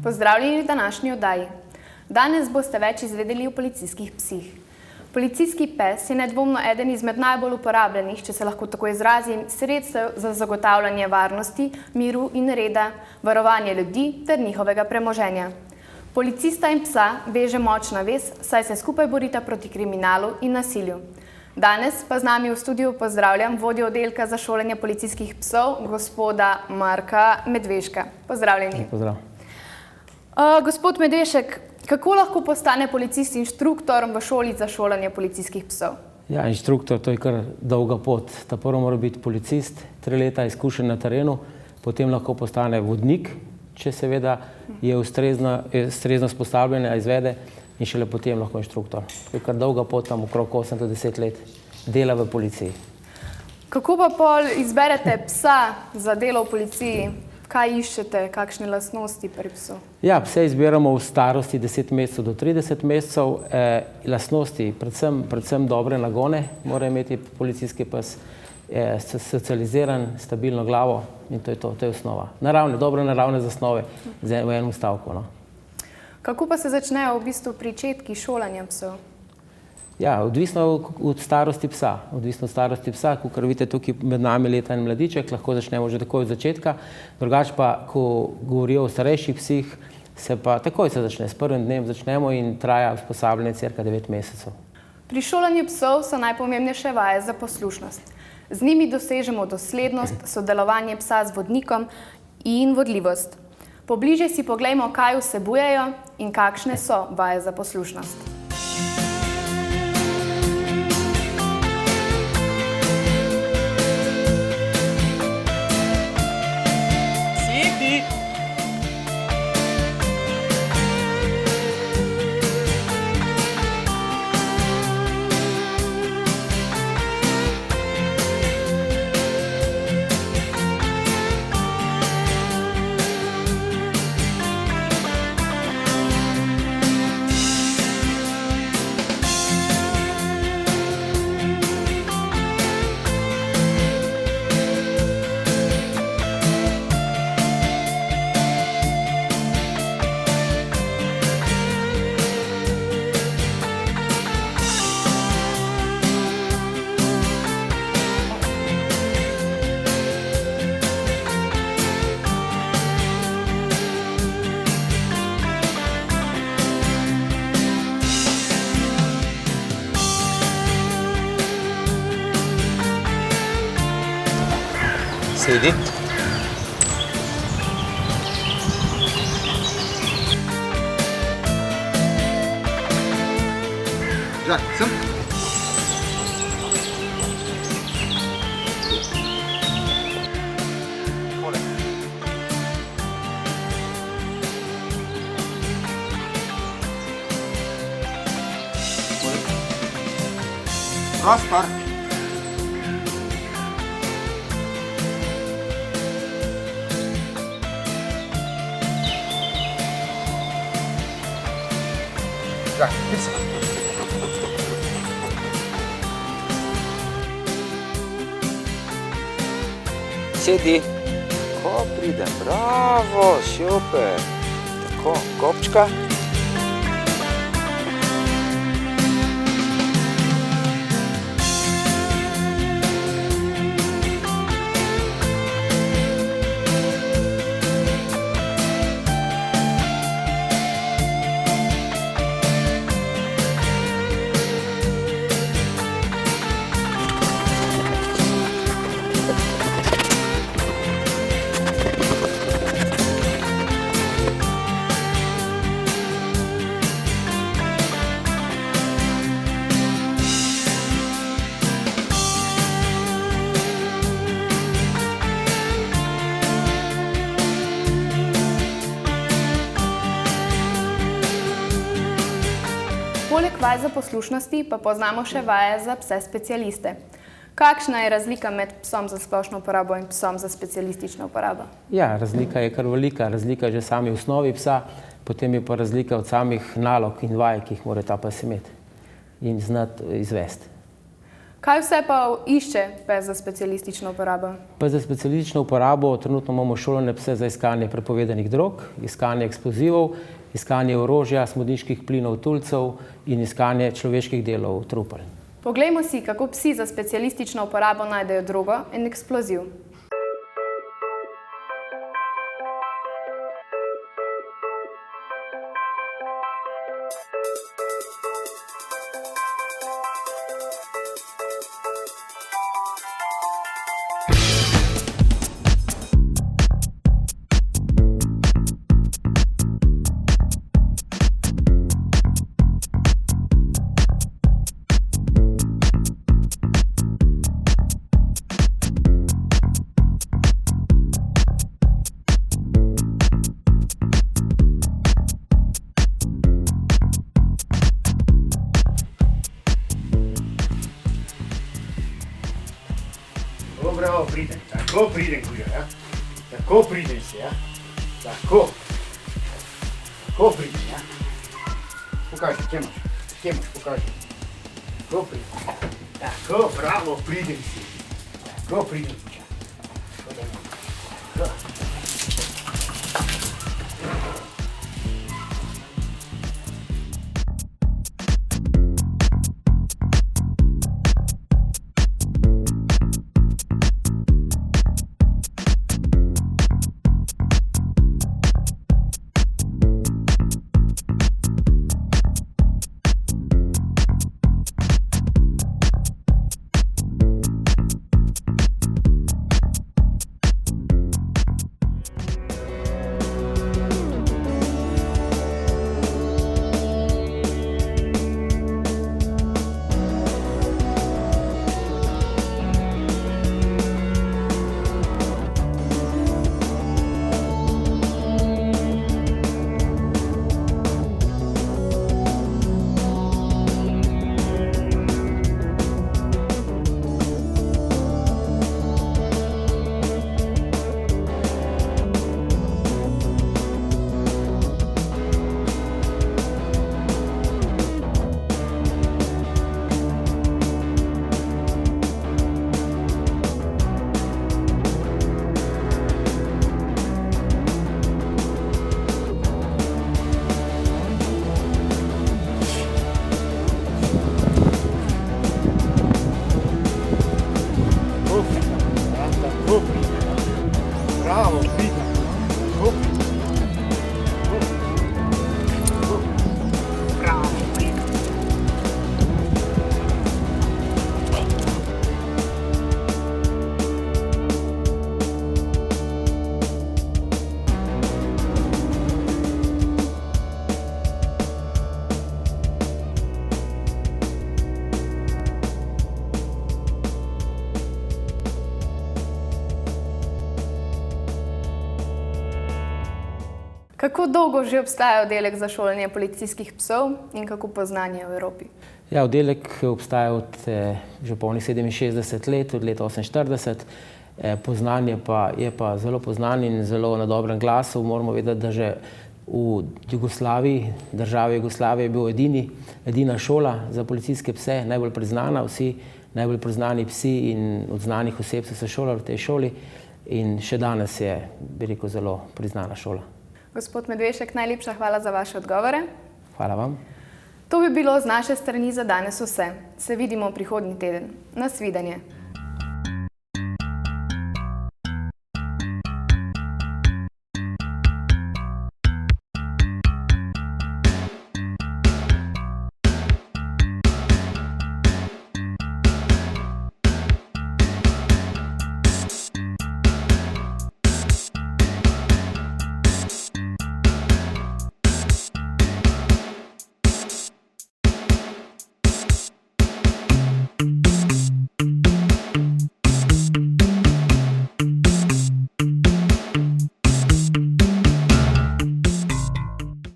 Pozdravljeni v današnji oddaji. Danes boste več izvedeli o policijskih psih. Policijski pes je nedvomno eden izmed najbolj uporabljenih, če se lahko tako izrazim, sredstev za zagotavljanje varnosti, miru in reda, varovanje ljudi ter njihovega premoženja. Policista in psa veže močna vez, saj se skupaj borita proti kriminalu in nasilju. Danes pa z nami v studiu pozdravljam vodjo oddelka za šolanje policijskih psov, gospoda Marka Medveška. Pozdravljeni. Pozdrav. Gospod Medvešek, kako lahko postane policist inštruktor v šoli za šolanje policijskih psov? Ja, inštruktor, to je kar dolga pot. Ta prvo mora biti policist, 3 leta izkušen na terenu, potem lahko postane vodnik, če seveda je ustrezno spostavljen, izvede, in šele potem lahko inštruktor. To je kar dolga pot, tam okrog 8 do 10 let dela v policiji. Kako pa pol izberete psa za delo v policiji? Kaj iščete, kakšne lastnosti pri psu? Ja, pse izbiramo v starosti 10 mesecev do 30 mesecev. Lastnosti, predvsem dobre nagone, mora imeti policijski pes, socializiran, stabilno glavo in to je to, to je osnova. Dobre naravne zasnove v enem stavku. No. Kako pa se začnejo v bistvu pričetki šolanja psov? Ja, odvisno od starosti psa, kakor vidite tukaj med nami leta en mladiček, lahko začnemo že takoj od začetka. Drugače pa, ko govorijo o starejših psih, se pa takoj se začne, s prvim dnem začnemo in traja usposabljanje cirka 9 mesecev. Pri šolanju psov so najpomembnejše vaje za poslušnost. Z njimi dosežemo doslednost, sodelovanje psa z vodnikom in vodljivost. Pobliže si poglejmo, kaj vsebujejo in kakšne so vaje za poslušnost. Sedi. Žak, sem. Pole. Pole. Prostor. Žak, pisa. Sedi. Ko pridem, bravo, super. Tako, kopčka. Poleg vaj za poslušnosti pa poznamo še vaje za pse specialiste. Kakšna je razlika med psom za splošno uporabo in psom za specialistično uporabo? Ja, razlika je kar velika. Razlika je že sami v osnovi psa, potem je pa razlika od samih nalog in vaj, ki jih mora ta pes imeti in znati izvesti. Kaj vse pa išče pes za specialistično uporabo? Pa za specialistično uporabo trenutno imamo šolane pse za iskanje prepovedanih drog, iskanje eksplozivov, iskanje orožja, smodniških plinov, tulcev in iskanje človeških delov, trupel. Poglejmo si, kako psi za specialistično uporabo najdejo drogo in eksploziv. Bravo, pridem, tako pridem, kujo, ja? Tako pridem se, ja? Tako pridem, ja? Pokaži, kje imaš, pokaži. Tako pridem, tako, bravo, pridem si, tako pridem se, ja? Bravo, pridem, tako pridem. Bravo, pridem. Kako dolgo že obstaja oddelek za šolanje policijskih psov in kako poznan je v Evropi? Ja, oddelek obstaja od že polnih 67 let, od leta 1948. Poznan je pa zelo poznan in zelo na dobrem glasu. Moramo vedeti, da že v Jugoslaviji, državi Jugoslavije, je bil edina šola za policijske pse, najbolj priznana. Vsi najbolj priznani psi in od znanih oseb so se šolali v tej šoli in še danes je, bi rekel, zelo priznana šola. Gospod Medvešek, najlepša hvala za vaše odgovore. Hvala vam. To bi bilo z naše strani za danes vse. Se vidimo prihodnji teden. Nasvidenje.